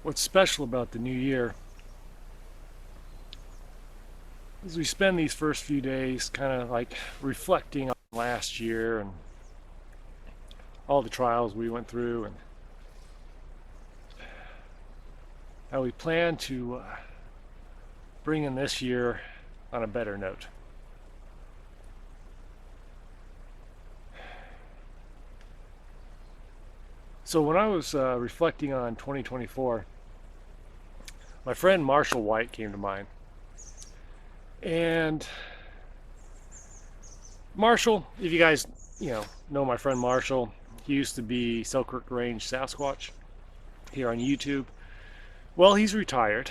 what's special about the new year is we spend these first few days kind of like reflecting on last year and all the trials we went through and how we plan to bring in this year on a better note. So when I was reflecting on 2024, my friend Marshall White came to mind. And Marshall, if you guys know my friend Marshall, he used to be Selkirk Range Sasquatch here on YouTube. Well, he's retired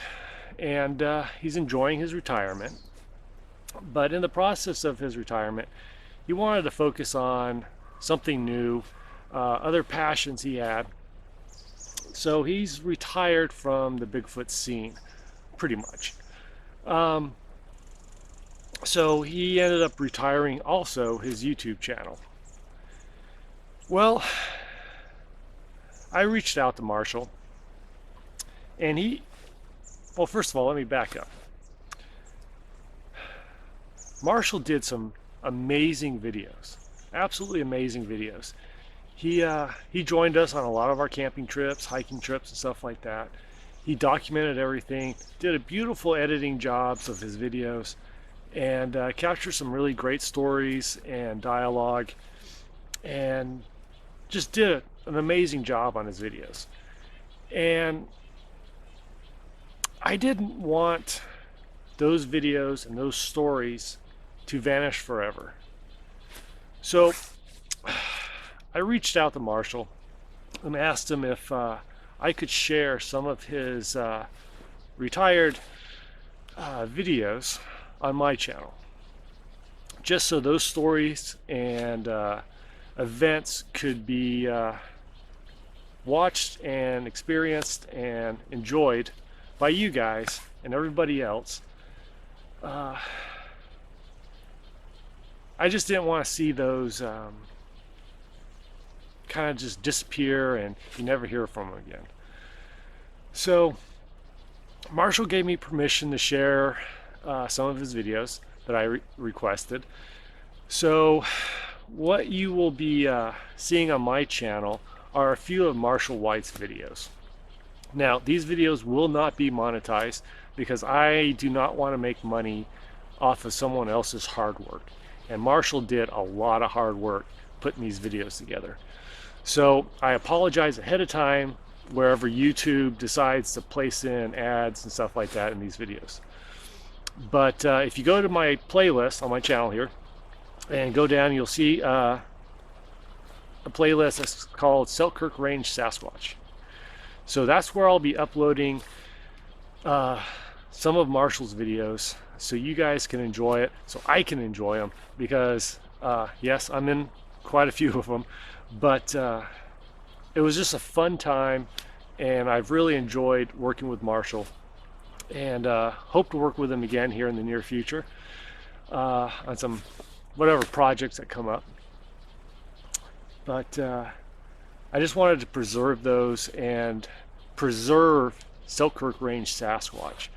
and he's enjoying his retirement. But in the process of his retirement, he wanted to focus on something new, other passions he had. So he's retired from the Bigfoot scene, pretty much. So he ended up retiring also his YouTube channel. Well, I reached out to Marshall, and well, first of all, let me back up. Marshall did some amazing videos, absolutely amazing videos. He joined us on a lot of our camping trips, hiking trips, and stuff like that. He documented everything, did a beautiful editing jobs of his videos, and captured some really great stories and dialogue, and just did an amazing job on his videos. And I didn't want those videos and those stories to vanish forever. So I reached out to Marshall and asked him if I could share some of his retired videos on my channel, just so those stories and events could be watched and experienced and enjoyed by you guys and everybody else. I just didn't want to see those kind of just disappear and you never hear from them again. So Marshall gave me permission to share some of his videos that I requested. So what you will be seeing on my channel are a few of Marshall White's videos. Now, these videos will not be monetized because I do not want to make money off of someone else's hard work. And Marshall did a lot of hard work putting these videos together. So I apologize ahead of time wherever YouTube decides to place in ads and stuff like that in these videos. But if you go to my playlist on my channel here and go down, you'll see a playlist that's called Selkirk Range Sasquatch. So that's where I'll be uploading some of Marshall's videos so you guys can enjoy it, so I can enjoy them, because yes, I'm in quite a few of them, but it was just a fun time and I've really enjoyed working with Marshall, and hope to work with him again here in the near future on some whatever projects that come up. But I just wanted to preserve those and preserve Selkirk Range Sasquatch,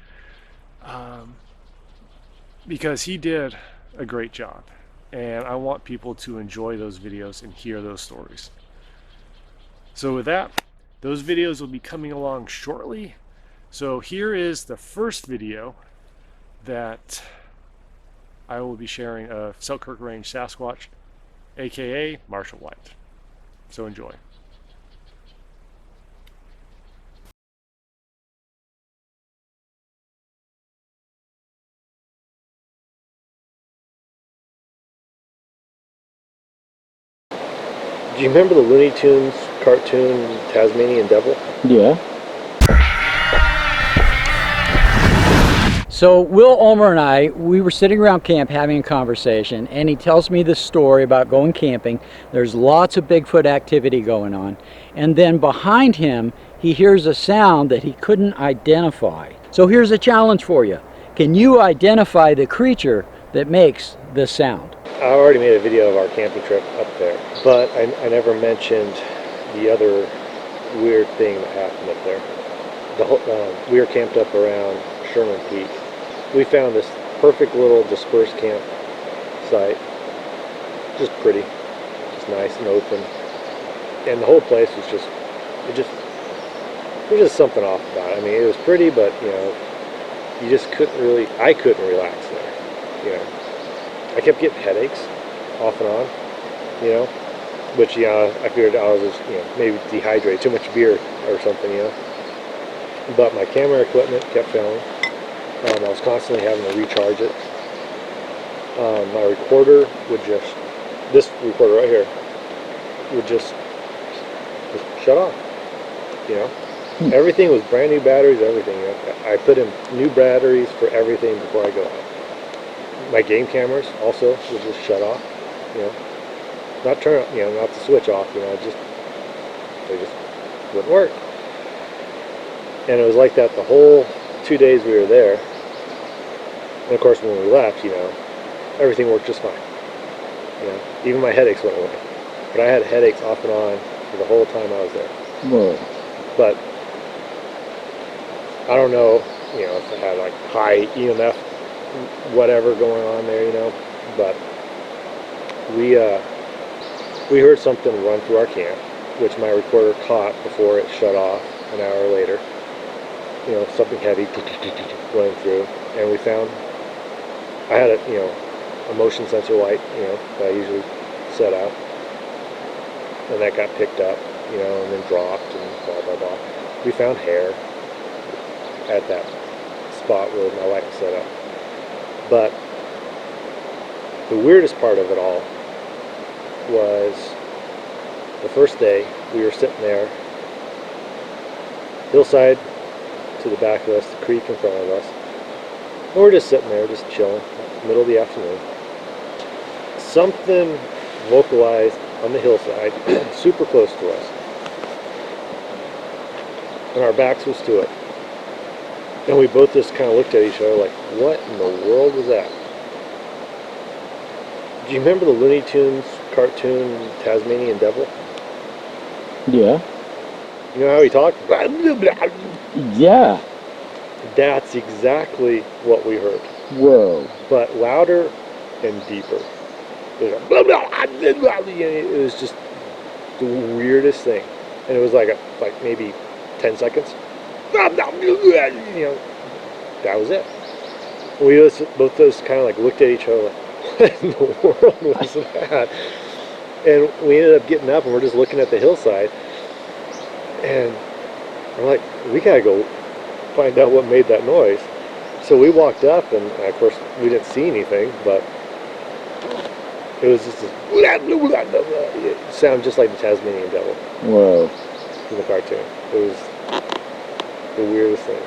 because he did a great job, and I want people to enjoy those videos and hear those stories. So with that, those videos will be coming along shortly. So here is the first video that I will be sharing of Selkirk Range Sasquatch, aka Marshall White. So enjoy. Do you remember the Looney Tunes cartoon Tasmanian Devil? Yeah. So Will Ulmer and I, we were sitting around camp having a conversation, and he tells me this story about going camping. There's lots of Bigfoot activity going on, and then behind him he hears a sound that he couldn't identify. So here's a challenge for you. Can you identify the creature that makes this sound? I already made a video of our camping trip up there, but I never mentioned the other weird thing that happened up there. we were camped up around Sherman Peak. We found this perfect little dispersed camp site, just pretty, just nice and open, and the whole place was just, there was just something off about it. I mean, it was pretty, but you know, you just I couldn't relax there. You know, I kept getting headaches off and on. You know, which I figured I was just, you know, maybe dehydrated, too much beer or something. You know, but my camera equipment kept failing. I was constantly having to recharge it. My recorder would just, this recorder right here, would just shut off. You know, everything was brand new batteries, everything. You know? I put in new batteries for everything before I go out. My game cameras also would just shut off. You know, not turn, you know, not the switch off. You know, they just wouldn't work. And it was like that the whole 2 days we were there. And of course, when we left, you know, everything worked just fine. You know, even my headaches went away. But I had headaches off and on for the whole time I was there. Whoa. But I don't know, you know, if I had like high EMF, whatever going on there, you know. But we heard something run through our camp, which my recorder caught before it shut off an hour later. You know, something heavy running through, and we found, I had a, you know, a motion sensor light, you know, that I usually set out, and that got picked up, you know, and then dropped and blah blah blah. We found hair at that spot where my light was set up. But the weirdest part of it all was the first day we were sitting there, hillside to the back of us, the creek in front of us, and we're just sitting there, just chilling, middle of the afternoon. Something vocalized on the hillside, super close to us, and our backs was to it. And we both just kind of looked at each other like, what in the world was that? Do you remember the Looney Tunes cartoon Tasmanian Devil? Yeah. You know how he talked? Yeah. That's exactly what we heard. Whoa. But louder and deeper. It was just the weirdest thing. And it was like maybe 10 seconds. You know, that was it. We both of us kind of like looked at each other like, what in the world was that? And we ended up getting up and we're just looking at the hillside. And we're like, we gotta go find out what made that noise. So we walked up, and of course we didn't see anything, but it was just it sounded just like the Tasmanian Devil. Whoa. In the cartoon. It was the weirdest thing.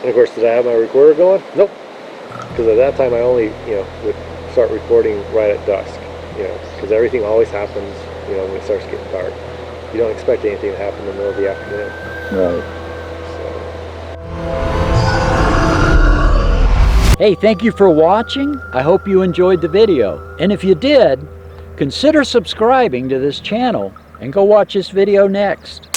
And of course, did I have my recorder going? Nope. Because at that time I only, you know, would start recording right at dusk. You know, because everything always happens, you know, when it starts getting dark. You don't expect anything to happen in the middle of the afternoon. Right. Hey, thank you for watching. I hope you enjoyed the video. And if you did, consider subscribing to this channel and go watch this video next.